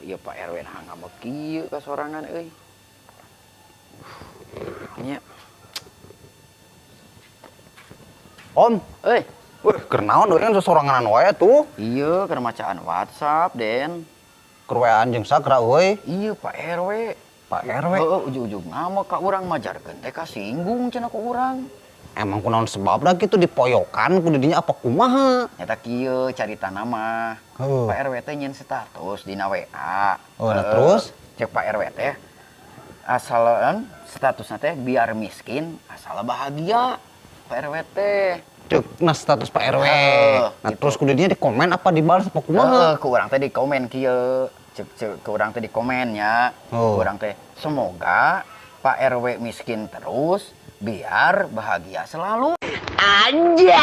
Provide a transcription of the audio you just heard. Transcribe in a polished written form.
Iya Pak RW nah ngambek kieu kasorangan euy. Nya. Om, Euy, weh, keur naon euy kan sosoranganan wae tuh. iya keur macaan WhatsApp, Den. Keur wean jeung sagra euy. Iya Pak RW. Pak RW. Heeh, ujug-ujug ngambek ka urang majarkeun teh kasinggung cenah ku urang. Emang kunaon sebabna kitu dipoyokan ku didinya apa kumaha? Nyata kieu caritana mah. Heuh. Pak RW teh nyin status dina WA. Oh, nah terus? Cek Pak RW teh asaleun statusna teh biar miskin asal bahagia. Pak RW teh. Ceukna status Pak RW. Nah gitu. terus ku didinya di komen apa dibalas apa kumaha? Ku urang teh di komen kieu. Cek ku urang teh di komen nya. Oh. Ku urang teh semoga Pak RW miskin terus biar bahagia selalu. Anjay.